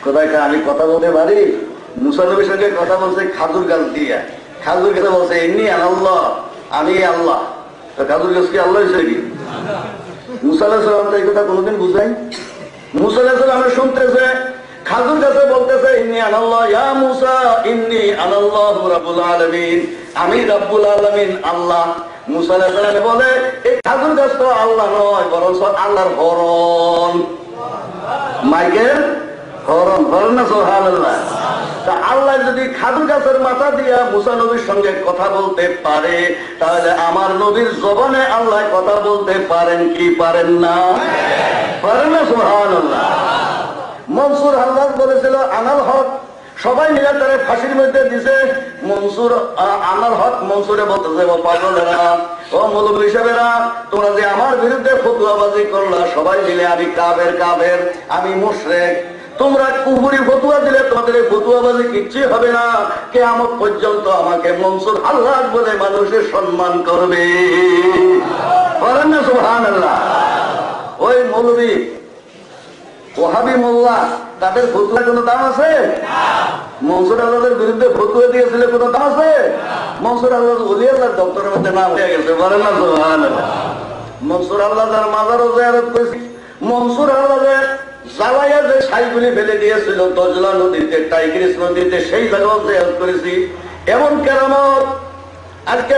কোথায় আমি কথা বলতে পারি? মুসা নবীর সঙ্গে কথা বলছে খাজুর গাছ দিয়া। খাজুর গাছে বলছে ইন্নী আল্লাহ, আমি আল্লাহ। তো খাজুর গাছ কি আল্লাহ হিসেবে কি? মুসা আলাইহিস সালাম তো এই কথা কোনোদিন বুঝাই। মুসা আলাইহিস সালাম শুনতেছে খাজুর গাছে বলতেছে ইন্নী আনাল্লাহ, ইয়া মুসা ইন্নী আনাল্লাহু রাব্বুল আলামিন, আমি রাব্বুল আলামিন আল্লাহ। মুসা আলাইহিস সালাম বলে এই খাজুর গাছ তো আল্লাহ নয়, বরং আল্লাহর হরণ, মাইকেল হরণ। বলেন না সুবহানাল্লাহ। তা আল্লাহ যদি খাজুর গাছের মাথা দিয়া মুসা নবীর সঙ্গে কথা বলতে পারে, তাহলে আমার নবীর জবানে আল্লাহ কথা বলতে পারেন কি পারেন না? পারেন না সুবহানাল্লাহ। মনসুর হাল্লাজ বলেছিল আনাল হক, সবাই মিলে তারা ফাঁসির মধ্যে দিছে। মনসুর আনাল হক মনসুরে বলতেছে ও পাগলেরা, ও মৌলবী সাহেবেরা, তোমরা যে আমার বিরুদ্ধে ফতুয়াবাজি করলা সবাই মিলে, আমি কাফের, আমি মুশরিক, তোমরা কুফরি ফতুয়া দিলে তোমাদের এই ফতুয়াবাজি কিচ্ছুই হবে না, কিয়ামত পর্যন্ত আমাকে মনসুর হাল্লাজ বলে মানুষের সম্মান করবে। বলেন না সুবহানাল্লাহ। ওই মৌলবী ওহাবি মোল্লা তাদের ফতুয়া কোনো দাম আছে? মনসুর আল্লাহর বিরুদ্ধে ফতুয়া দিয়েছিল কোনো দাম আছে? মনসুর আল্লাহ ওলি আল্লাহর দপ্তরের মধ্যে নাম হয়ে গেছে। বলেন না সুবহানাল্লাহ। মনসুর আল্লাহ যার মাজারও জিয়ারত করেছি। মনসুর আল্লাহ জ্বালাইয়া যে ছাইগুলি ফেলে দিয়েছিল দজলা নদীতে, টাইগ্রিস নদীতে, সেই জায়গাও জিয়ারত করেছি। এমন কেরামত আজকে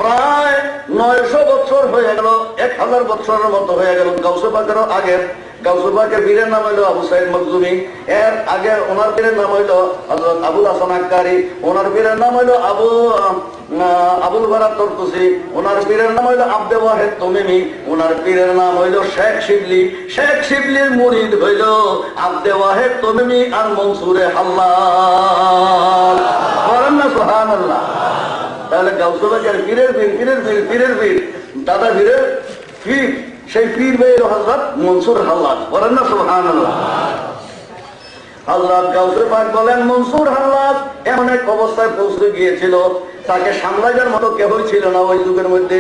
প্রায় 900 বছর হয়ে গেল, 1000 বছরের মতো হয়ে গেল। গাউসে পাকেরও আগের, গাউসে পাকের বীরের নাম হইল আবু সাইদ মখজুমি, এর আগে ওনার বীরের নাম হইল হযরত আবুল হাসান আক্কারি, ওনার বীরের নাম হইল আবুল বারাত তরতুসি, ওনার পীরের নাম হইল আব্দে ওয়াহেদ তমিমি, ওনার পীরের নাম হইল শেখ শিবলি। শেখ শিবলির মুরিদ হইল আব্দে ওয়াহেদ তমিমি আর মনসুরে হাল্লাজ। বলেন না সুবহানাল্লাহ। তাহলে গাউসে পাকের পীরের পীর দাদা পীরের পীর, সেই পীর হইল হযরত মনসুর হাল্লাজ। বলেন না সুবহানাল্লাহ। হযরত গাউসে পাক বলেন মনসুর হাল্লাজ এমন এক অবস্থায় পৌঁছে গিয়েছিল, তাকে সামলাইবার মতো কেউই ছিল না ওই যুগের মধ্যে।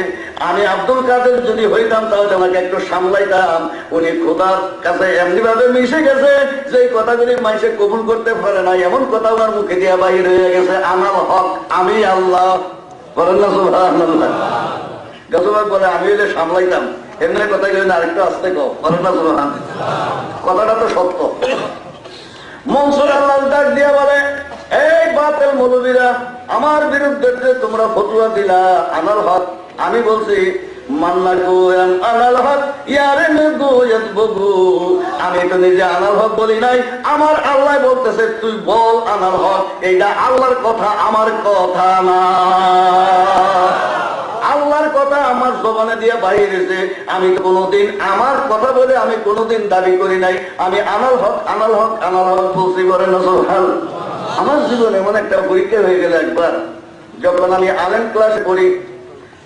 আমি আব্দুল কাদের যদি হইতাম তাহলে আমাকে একটু সামলাইতাম। উনি খোদার কাছে এমনি ভাবে মিশে গেছে যে কথাগুলি মানুষে কবুল করতে পারে না, এমন কথা ওনার মুখে দিয়া বাহির হয়ে গেছে, আনাল হক, আমি আল্লাহ। বলেন না সুবহানাল্লাহ। গাউসে পাক বলে আমি হইলে সামলাইতাম, এমনি কথা গেলে আরেকটু আসতে কও। বলেন না সুবহানাল্লাহ। কথাটা তো সত্য। মনসুর আল্লাহ ডাক দিয়া বলে এই বাতিল মৌলবীরা, আমার বিরুদ্ধে যে তোমরা ফতুয়া দিলা আনাল হক, আমি বলছি মান্না গোয়ান আনাল হক ইয়ারে গোয়াত বগু, আমি তো নিজে আনাল হক বলি নাই, আমার আল্লাহ বলতেছে তুই বল আনাল হক। এইটা আল্লাহর কথা, আমার কথা না। আল্লাহর কথা আমার জবানে দিয়ে বাইরেছে। আমি তো কোনোদিন আমার কথা বলে আমি কোনোদিন দাবি করি নাই আমি আনাল হক বলছি। বলেন না সুবহানাল্লাহ। আমার জীবনে এমন একটা পরীক্ষা হয়ে গেল একবার, যখন আমি আলেম ক্লাসে পড়ি,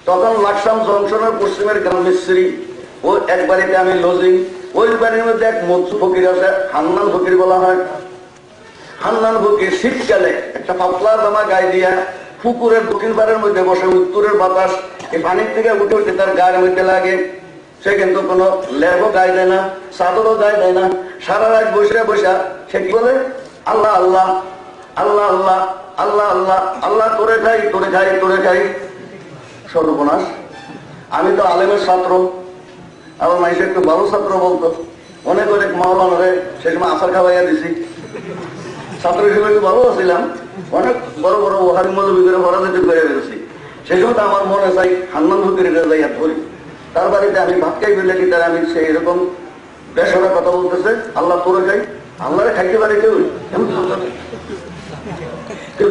তখন লাকসাম জংশনের পশ্চিমের গ্রাম মিস্ত্রি, ও এক বাড়িতে আমি লজিং। ওই বাড়ির মধ্যে এক মজুর ফকির আছে, হান্নান ফকির বলা হয়। হান্নান ফকির শীতকালে একটা পাতলা জামা গায়ে দিয়া পুকুরের দক্ষিণ পাড়ের মধ্যে বসে, উত্তরের বাতাস এই পানির থেকে উঠে উঠে তার গায়ের মধ্যে লাগে। সে কিন্তু কোনো লেবও গায়ে দেয় না, চাদরও গায়ে দেয় না। সারা রাত বসে বসা সে কি বলে আল্লাহ আল্লাহ আল্লাহ আল্লাহ আল্লাহ আল্লাহ আল্লাহ, তোরে খাই। সর্বনাশ, আমি তো আলেমের ছাত্র, আমার মাইসে একটু ভালো ছাত্র বলতো, অনেক মাওলানারে সে সময় আসার খাওয়াইয়া দিছি। ছাত্র হিসেবে একটু ভালো ছিলাম, অনেক বড় বড় ওহাবি মৌলবী করে পড়ালেখা করে ফেলছি। সেই সময় আমার মনে চাই হান্নান ফকির যাইয়া ধরি, তার বাড়িতে আমি ভাত খাই বলে কি তার আমি সেই এরকম বেসরা কথা বলতেছে আল্লাহ তোরে খাই, আল্লাহরে খাইতে পারে কেউ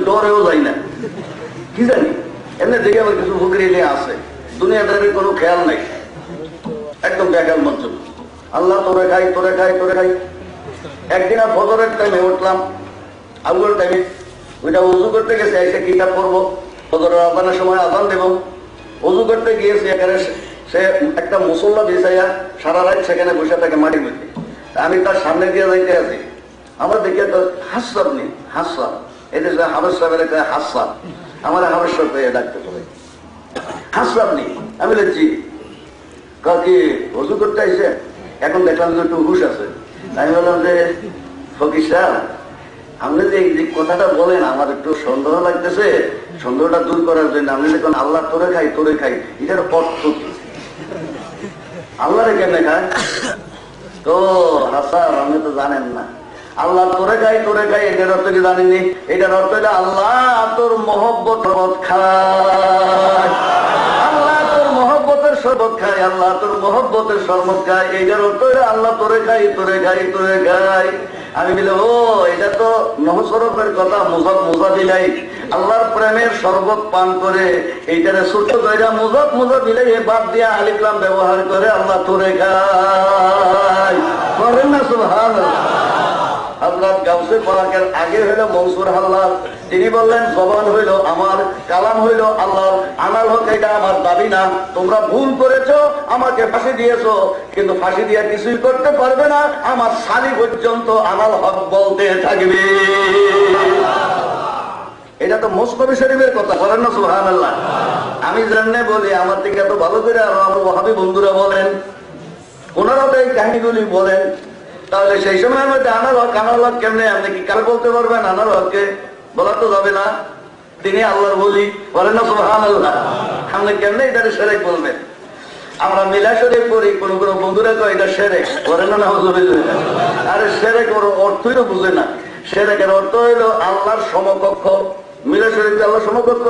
ডরেও যাই না, কি জানি এমনি দেখে আমার কিছু ফকির এলিয়ে আছে, দুনিয়াদারের কোনো খেয়াল নাই, একদম বেকার মঞ্চ। আল্লাহ তোরে খাই। একদিন আর ফজরের টাইমে উঠলাম, আগুনের টাইমে, ওইটা উজু করতে গেছে, এসে কিতাব পড়বো, ফজরের আজানের সময় আজান দেব, উজু করতে গিয়েছি, এখানে সে একটা মুসল্লা বিছাইয়া সারা রাত সেখানে বসে থাকে মাটির মধ্যে। আমি তার সামনে দিয়ে যাইতে আছি, আমার দেখে তো হাসাব নেই, হাসাব এদের হাবের সাহেবের হাসাব, আমার হাবের সাহেব ডাকতে পারে হাসাব নেই। আমি বলছি কাকে উজু করতে আইসে, এখন দেখলাম যে একটু হুশ আছে। আমি বললাম যে ফকির সাহেব, আপনি যে এই যে কথাটা বলেন আমার একটু সন্দেহ লাগতেছে, সন্দেহটা দূর করার জন্য আপনি দেখুন আল্লাহ তোরে খাই এটার অর্থ কি? আল্লাহরে কেমনে খায়? তো হাসান আপনি তো জানেন না, আল্লাহ তোরে খাই এটার অর্থ কি জানেননি? এটার অর্থ হলো আল্লাহ তোর মহব্বত খায়, আল্লাহ তোর মহব্বতের শরবত খায়, আল্লাহ তোর মহব্বতের শরবত খায়। এইটার অর্থ হলো আল্লাহ তোরে খাই। আমি বলি ও এটা তো নহসরফের কথা, মুজাবিলাই আল্লাহর প্রেমের শরবত পান করে এইটারে ছোট কইরা মুজাবিলাই বাদ দিয়া আলিফলাম ব্যবহার করে আল্লাহ তোরে খাই করেন না? সুবহানাল্লাহ। হযরত গাউসে পাকের আগে হইল মনসুর হাল্লাল, তিনি বললেন জবান হইল আমার, কালাম হইল আল্লাহর, আনাল হক এটা আমার দাবি না। তোমরা ভুল করেছো, আমাকে ফাঁসি দিয়েছো, কিন্তু ফাঁসি দিয়ে কিছুই করতে পারবে না, আমার সালি পর্যন্ত আনাল হক বলতে থাকবে। এটা তো মুসনবী শরীফের কথা, বলেন না সুবহানাল্লাহ। আমি জানলে বলি, আমার থেকে এত ভালো করে আরো আমার ওয়াহাবী বন্ধুরা বলেন, ওনারাও তো এই কাহিনীগুলি বলেন। তাহলে সেই সময়ের মধ্যে আনার হক কেমনে? আপনি কি কার বলতে পারবেন আনার হককে? বলা তো যাবে না, তিনি আল্লাহর বলি, বলেন না সুবহানাল্লাহ। আপনি কেমনে এটাকে শিরক বলবেন? আমরা মিলা শরীফ করি, কোন বন্ধুরা কয় এটা শিরক, বলেন না নাউযুবিল্লাহ। আরে শিরক ওর অর্থই তো বুঝে না। শিরকের অর্থ হইল আল্লাহর সমকক্ষ। মিলা শরীফ আল্লাহর সমকক্ষ?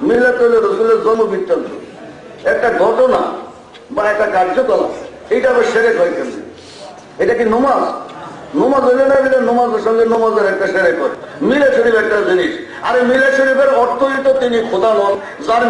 মিলাদ হইল রাসূলের জন্ম বৃত্তান্ত, একটা ঘটনা বা একটা কার্যকলাপ, এইটা আবার শিরক হয় কেমনে? এটা কি নমাজ? নমাজ হইলে না, নমাজের সঙ্গে নমাজের একটা শিরক করে। মিলাদ শরীফ একটা জিনিস, আরে মিলাদ শরীফের অর্থই তো তিনি খোদা নন, যার